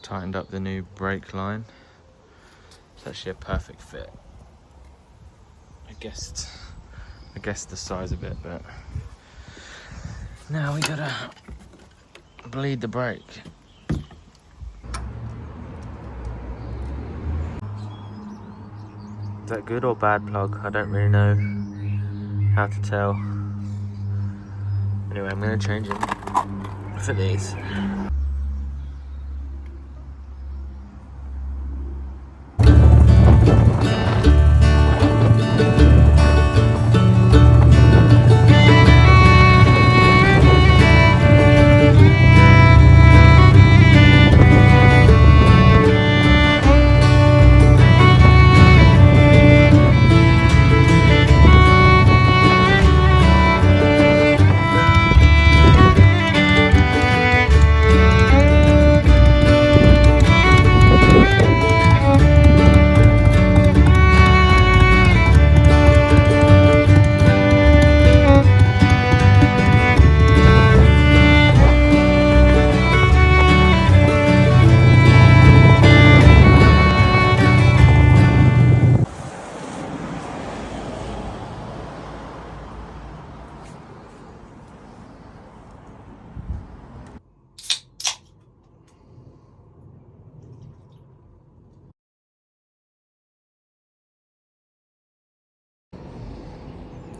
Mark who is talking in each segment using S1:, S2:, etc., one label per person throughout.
S1: tightened up the new brake line. It's actually a perfect fit. I guessed the size of it, but now we gotta bleed the brake. Is that good or bad plug? I don't really know how to tell. Anyway, I'm gonna change it for these.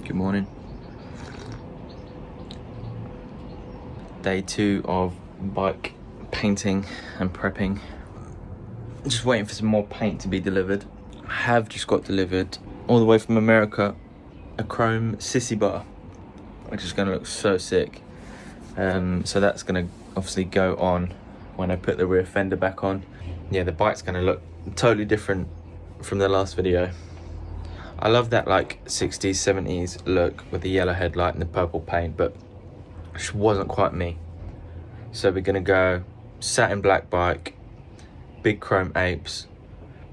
S1: Good morning. Day 2 of bike painting and prepping. Just waiting for some more paint to be delivered. I have just got delivered all the way from America a chrome sissy bar, which is going to look so sick. So that's going to obviously go on when I put the rear fender back on. Yeah, the bike's going to look totally different from the last video. I love that like 60s, 70s look with the yellow headlight and the purple paint, but it just wasn't quite me. So we're gonna go satin black bike, big chrome apes,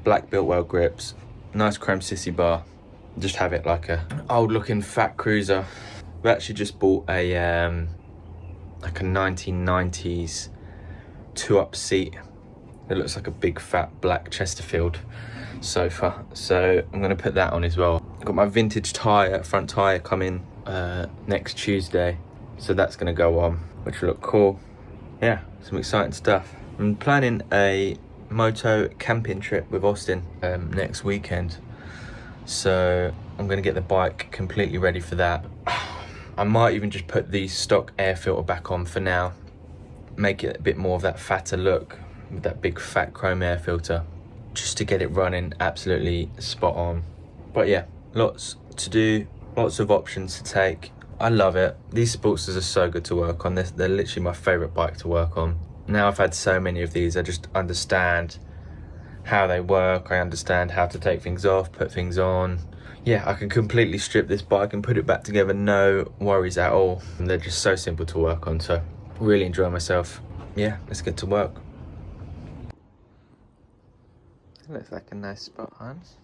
S1: black Biltwell grips, nice chrome sissy bar. Just have it like a old looking fat cruiser. We actually just bought a like a 1990s 2-up seat. It looks like a big fat black Chesterfield sofa, so I'm going to put that on as well. I've got my vintage tyre, front tyre coming next Tuesday, so that's going to go on, which will look cool. Yeah, some exciting stuff. I'm planning a moto camping trip with Austin next weekend, so I'm going to get the bike completely ready for that. I might even just put the stock air filter back on for now, make it a bit more of that fatter look with that big fat chrome air filter, just to get it running absolutely spot on. But yeah, lots to do, lots of options to take. I love it. These Sportsters are so good to work on. They're literally my favourite bike to work on. Now I've had so many of these, I just understand how they work. I understand how to take things off, put things on. Yeah, I can completely strip this bike and put it back together, no worries at all. And they're just so simple to work on, so really enjoy myself. Yeah, let's get to work. Looks like a nice spot, Hans.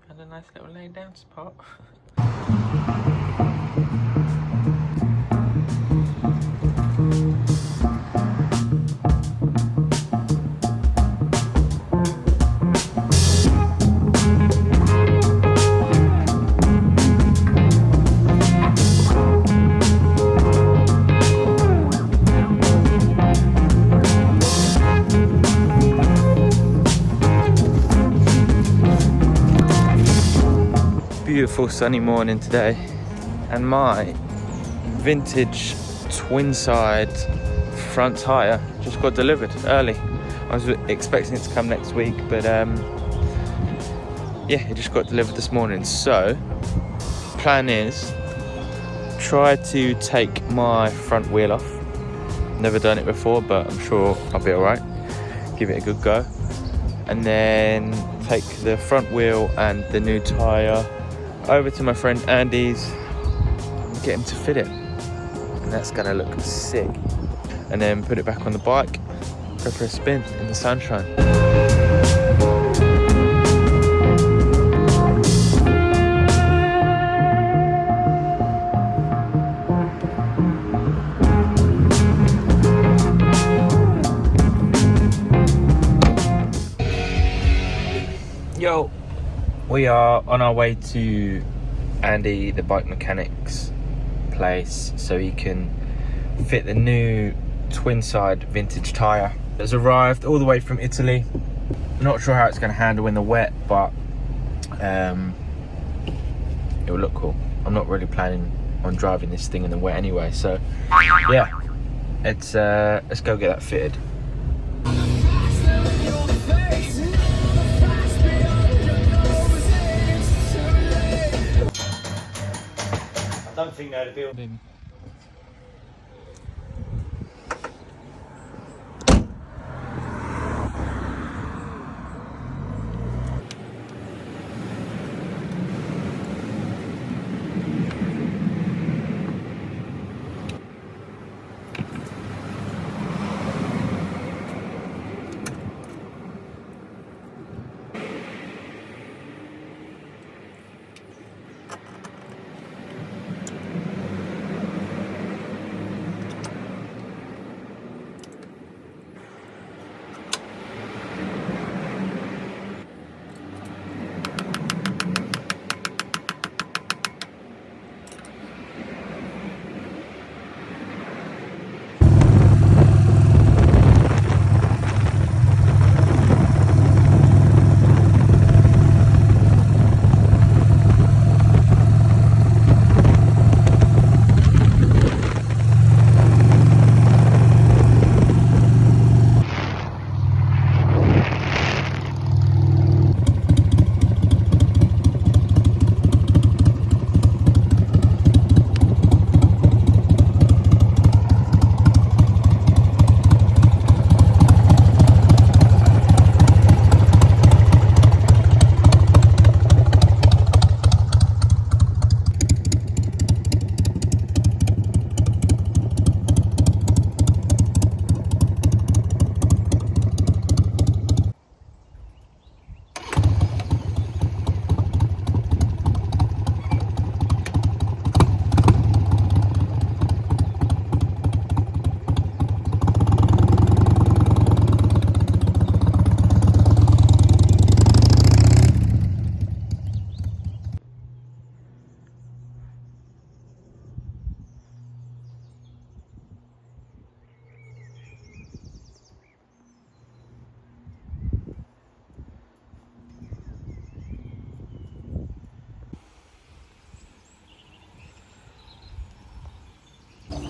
S1: And a nice little lay down spot. Beautiful sunny morning today, and my vintage Twinside front tyre just got delivered early. I was expecting it to come next week, but yeah, it just got delivered this morning. So plan is try to take my front wheel off. Never done it before, but I'm sure I'll be alright. Give it a good go, and then take the front wheel and the new tyre over to my friend Andy's and get him to fit it, and that's gonna look sick. And then put it back on the bike, go for a spin in the sunshine. Yo, we are on our way to Andy, the bike mechanic's place, so he can fit the new Twinside vintage tyre. It's arrived all the way from Italy. Not sure how it's going to handle in the wet, but it will look cool. I'm not really planning on driving this thing in the wet anyway, so yeah, let's go get that fitted. I don't think they'd be.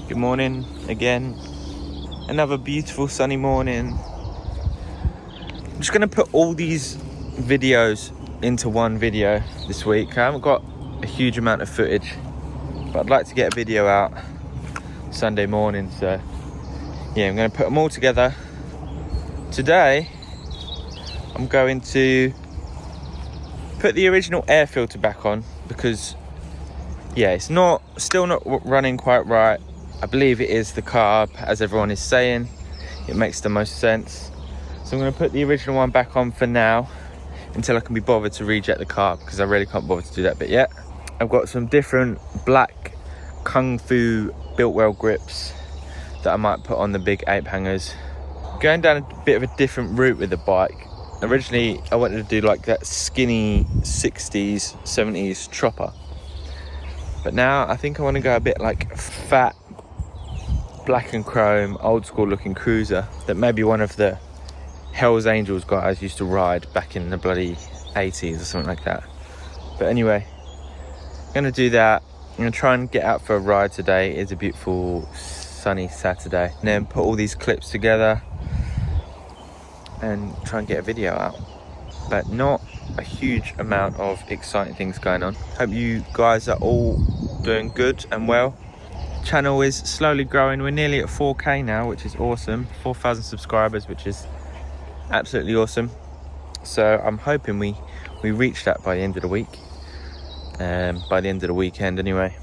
S1: Good morning again. Another beautiful sunny morning. I'm just gonna put all these videos into one video this week. I haven't got a huge amount of footage, but I'd like to get a video out Sunday morning, so yeah, I'm gonna put them all together. Today I'm going to put the original air filter back on because yeah, it's still not running quite right. I believe it is the carb, as everyone is saying. It makes the most sense. So I'm going to put the original one back on for now until I can be bothered to reject the carb, because I really can't bother to do that bit yet. I've got some different black Kung Fu Biltwell grips that I might put on the big ape hangers. Going down a bit of a different route with the bike. Originally I wanted to do like that skinny 60s, 70s chopper. But now I think I want to go a bit like fat, black and chrome, old school looking cruiser that maybe one of the Hells Angels guys used to ride back in the bloody 80s or something like that. But anyway, I'm going to do that. I'm going to try and get out for a ride today. It's a beautiful sunny Saturday. And then put all these clips together and try and get a video out. But not a huge amount of exciting things going on. Hope you guys are all doing good and well. Channel is slowly growing. We're nearly at 4K now, which is awesome. 4,000 subscribers, which is absolutely awesome. So I'm hoping we reach that by the end of the week, by the end of the weekend anyway,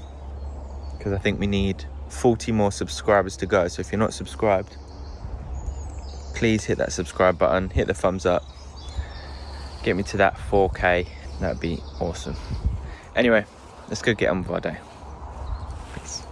S1: because I think we need 40 more subscribers to go. So if you're not subscribed, please hit that subscribe button, hit the thumbs up, get me to that 4K. That'd be awesome. Anyway, let's go get on with our day. Peace.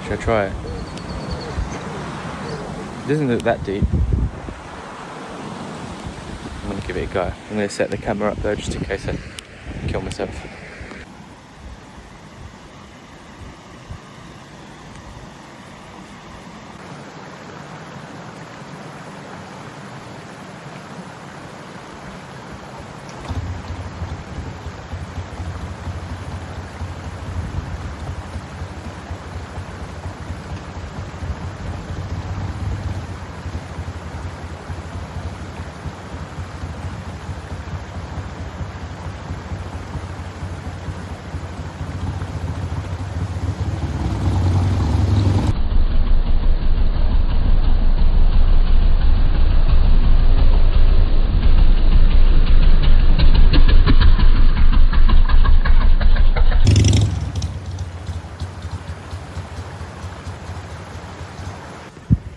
S1: Should I try it? It doesn't look that deep. I'm gonna give it a go. I'm gonna set the camera up though, just in case I kill myself.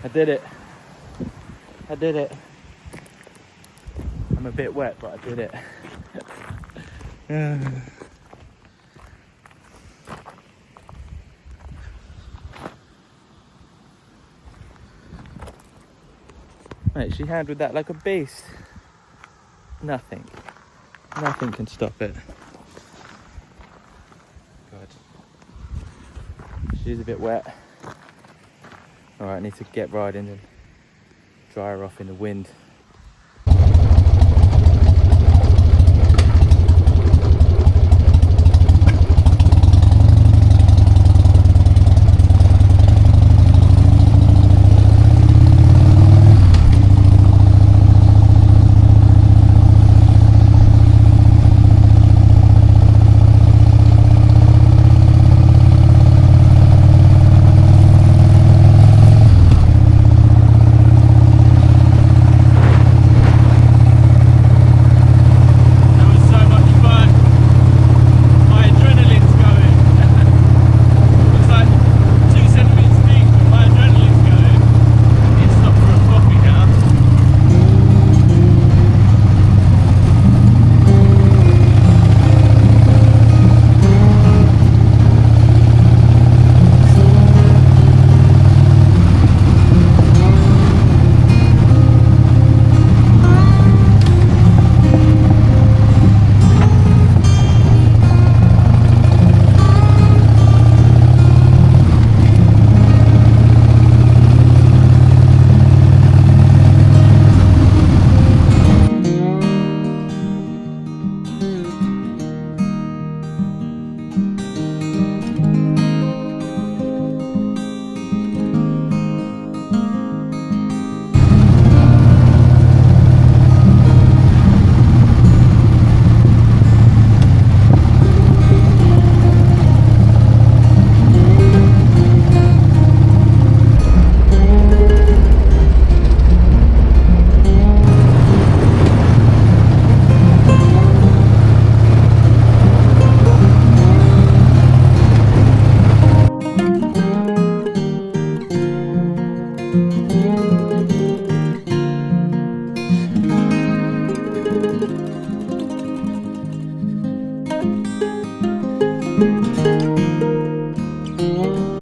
S1: I did it. I did it. I'm a bit wet, but I did it. Mate, she handled that like a beast. Nothing can stop it. God. She's a bit wet. Alright, I need to get riding and dry her off in the wind.